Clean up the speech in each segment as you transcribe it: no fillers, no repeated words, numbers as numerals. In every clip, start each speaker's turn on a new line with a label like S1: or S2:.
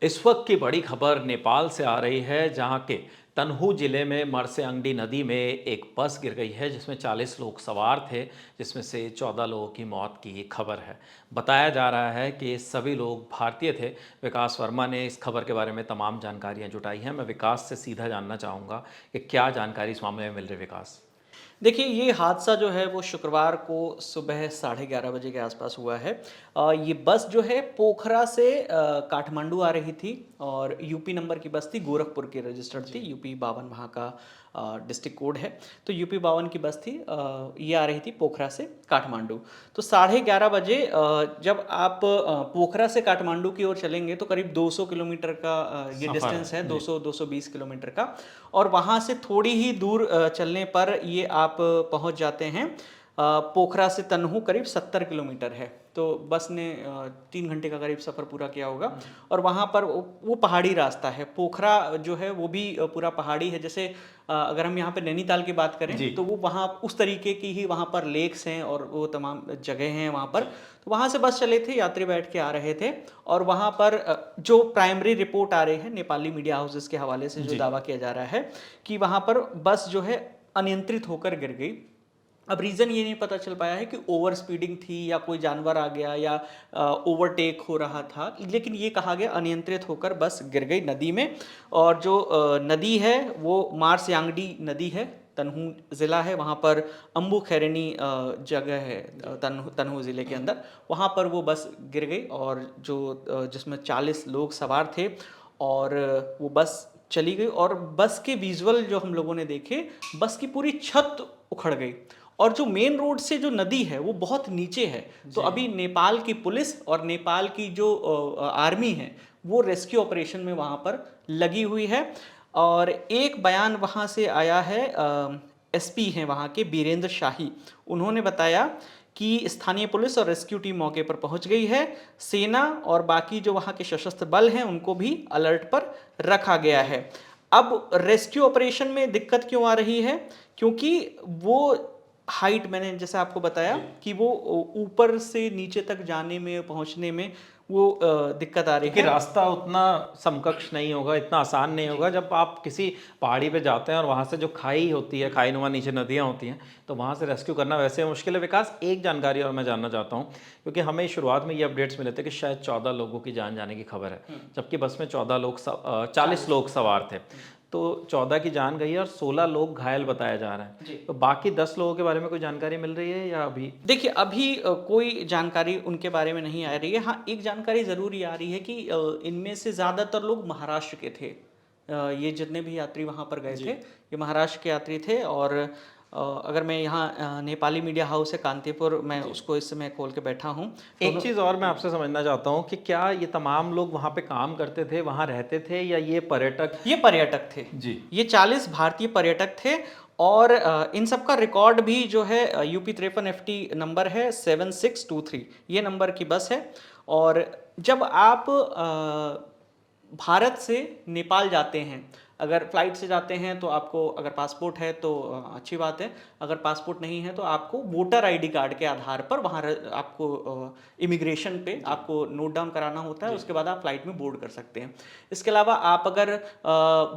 S1: इस वक्त की बड़ी खबर नेपाल से आ रही है, जहां के तनहू जिले में मर्सेआंगडी नदी में एक बस गिर गई है जिसमें 40 लोग सवार थे, जिसमें से 14 लोगों की मौत की खबर है। बताया जा रहा है कि ये सभी लोग भारतीय थे। विकास वर्मा ने इस खबर के बारे में तमाम जानकारियां जुटाई हैं। मैं विकास से सीधा जानना चाहूँगा कि क्या जानकारी इस मामले में मिल रही है। विकास।
S2: देखिए, ये हादसा जो है वो शुक्रवार को सुबह 11:30 बजे के आसपास हुआ है। ये बस जो है पोखरा से काठमांडू आ रही थी और यूपी नंबर की बस थी, गोरखपुर की रजिस्टर्ड थी। यूपी 52 वहाँ का डिस्ट्रिक्ट कोड है। तो यूपी 52 की बस थी। ये आ रही थी पोखरा से काठमांडू। तो 11:30 बजे जब आप पोखरा से काठमांडू की ओर चलेंगे तो करीब 200 किलोमीटर का ये
S1: सफ़र
S2: डिस्टेंस है,
S1: है जी।
S2: 200-220 किलोमीटर का। और वहाँ से थोड़ी ही दूर चलने पर ये आप पहुँच जाते हैं पोखरा से तनहू, करीब 70 किलोमीटर है। तो बस ने 3 घंटे का करीब सफ़र पूरा किया होगा। और वहाँ पर वो पहाड़ी रास्ता है। पोखरा जो है वो भी पूरा पहाड़ी है। जैसे अगर हम यहाँ पे नैनीताल की बात करें
S1: जी।
S2: तो वो वहाँ उस तरीके की ही वहाँ पर लेक्स हैं और वो तमाम जगह हैं वहाँ पर। तो वहाँ से बस चले थे, यात्री बैठ के आ रहे थे। और वहाँ पर जो प्राइमरी रिपोर्ट आ रही है नेपाली मीडिया हाउसेस के हवाले से, जो
S1: जी।
S2: दावा किया जा रहा है कि वहाँ पर बस जो है अनियंत्रित होकर गिर गई। अब रीज़न ये नहीं पता चल पाया है कि ओवर स्पीडिंग थी या कोई जानवर आ गया या ओवरटेक हो रहा था, लेकिन ये कहा गया अनियंत्रित होकर बस गिर गई नदी में। और जो नदी है वो मार्सयांगडी नदी है, तनहू ज़िला है। वहाँ पर अम्बू खैरनी जगह है तनहू ज़िले के अंदर। वहाँ पर वो बस गिर गई और जो जिसमें 40 लोग सवार थे और वो बस चली गई। और बस के विजुअल जो हम लोगों ने देखे, बस की पूरी छत उखड़ गई। और जो मेन रोड से जो नदी है वो बहुत नीचे है। तो अभी नेपाल की पुलिस और नेपाल की जो आर्मी है वो रेस्क्यू ऑपरेशन में वहाँ पर लगी हुई है। और एक बयान वहाँ से आया है, एसपी हैं वहाँ के बीरेंद्र शाही। उन्होंने बताया कि स्थानीय पुलिस और रेस्क्यू टीम मौके पर पहुंच गई है। सेना और बाकी जो वहाँ के सशस्त्र बल हैं उनको भी अलर्ट पर रखा गया है। अब रेस्क्यू ऑपरेशन में दिक्कत क्यों आ रही है? क्योंकि वो हाइट, मैंने जैसे आपको बताया कि वो ऊपर से नीचे तक जाने में, पहुंचने में वो दिक्कत आ रही
S1: क्योंकि
S2: है।
S1: रास्ता उतना समकक्ष नहीं होगा, इतना आसान नहीं होगा। जब आप किसी पहाड़ी पे जाते हैं और वहाँ से जो खाई होती है, खाई नुमा नीचे नदियाँ होती हैं, तो वहाँ से रेस्क्यू करना वैसे मुश्किल है। विकास, एक जानकारी और मैं जानना चाहता हूँ, क्योंकि हमें शुरुआत में ये अपडेट्स मिले थे कि शायद 14 लोगों की जान जाने की खबर है, जबकि बस में 40 लोग सवार थे। तो 14 की जान गई है और 16 लोग घायल बताया जा रहा है। तो बाकी 10 लोगों के बारे में कोई जानकारी मिल रही है या अभी?
S2: देखिए, अभी कोई जानकारी उनके बारे में नहीं आ रही है। हाँ, एक जानकारी ज़रूर ये आ रही है कि इनमें से ज़्यादातर लोग महाराष्ट्र के थे। ये जितने भी यात्री वहाँ पर गए थे, ये महाराष्ट्र के यात्री थे। और अगर मैं यहाँ नेपाली मीडिया हाउस है कांतिपुर, मैं उसको इस समय खोल के बैठा हूँ।
S1: एक चीज़ और मैं आपसे समझना चाहता हूँ कि क्या ये तमाम लोग वहाँ पे काम करते थे, वहाँ रहते थे, या ये पर्यटक?
S2: ये पर्यटक थे।
S1: जी।
S2: ये 40 भारतीय पर्यटक थे। और इन सब का रिकॉर्ड भी जो है यूपी 53 FT नंबर है 7623, ये नंबर की बस है। और जब आप भारत से नेपाल जाते हैं, अगर फ्लाइट से जाते हैं तो आपको, अगर पासपोर्ट है तो अच्छी बात है। अगर पासपोर्ट नहीं है तो आपको वोटर आईडी कार्ड के आधार पर वहाँ आपको इमिग्रेशन पे आपको नोट डाउन कराना होता है। उसके बाद आप फ्लाइट में बोर्ड कर सकते हैं। इसके अलावा आप अगर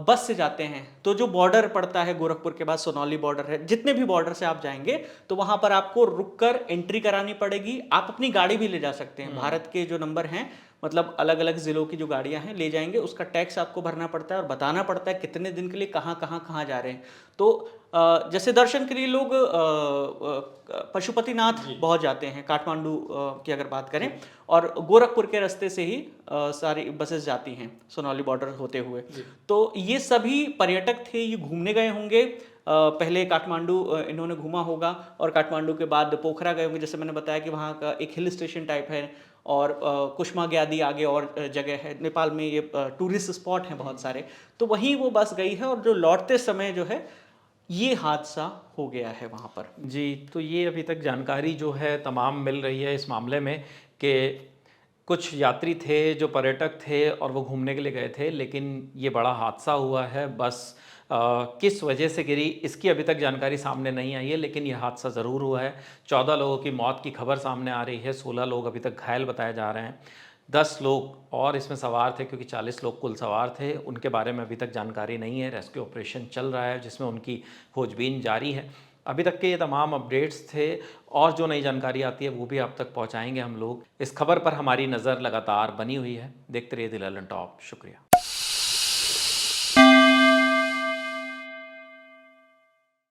S2: बस से जाते हैं तो जो बॉर्डर पड़ता है गोरखपुर के बाद, सोनौली बॉर्डर है, जितने भी बॉर्डर से आप जाएंगे तो वहाँ पर आपको रुक कर एंट्री करानी पड़ेगी। आप अपनी गाड़ी भी ले जा सकते हैं। भारत के जो नंबर हैं, मतलब अलग अलग ज़िलों की जो गाड़ियां हैं ले जाएंगे, उसका टैक्स आपको भरना पड़ता है और बताना पड़ता है कितने दिन के लिए कहाँ जा रहे हैं। तो जैसे दर्शन के लिए लोग पशुपतिनाथ बहुत जाते हैं, काठमांडू की अगर बात करें, और गोरखपुर के रास्ते से ही सारी बसेस जाती हैं सोनौली बॉर्डर होते हुए। तो ये सभी पर्यटक थे, ये घूमने गए होंगे। पहले काठमांडू इन्होंने घूमा होगा और काठमांडू के बाद पोखरा गए होंगे। जैसे मैंने बताया कि वहाँ का एक हिल स्टेशन टाइप है। और कुष्मा ग्यादी आगे और जगह है नेपाल में, ये टूरिस्ट स्पॉट हैं बहुत सारे। तो वहीं वो बस गई है और जो लौटते समय जो है ये हादसा हो गया है वहाँ पर।
S1: जी, तो ये अभी तक जानकारी जो है तमाम मिल रही है इस मामले में कि कुछ यात्री थे जो पर्यटक थे और वो घूमने के लिए गए थे, लेकिन ये बड़ा हादसा हुआ है। बस किस वजह से गिरी इसकी अभी तक जानकारी सामने नहीं आई है, लेकिन यह हादसा ज़रूर हुआ है। 14 लोगों की मौत की खबर सामने आ रही है, 16 लोग अभी तक घायल बताए जा रहे हैं। 10 लोग और इसमें सवार थे, क्योंकि 40 लोग कुल सवार थे। उनके बारे में अभी तक जानकारी नहीं है। रेस्क्यू ऑपरेशन चल रहा है जिसमें उनकी खोजबीन जारी है। अभी तक के ये तमाम अपडेट्स थे, और जो नई जानकारी आती है वो भी आप तक पहुंचाएंगे हम लोग। इस खबर पर हमारी नज़र लगातार बनी हुई है। देखते रहिए द ललन टॉप। शुक्रिया।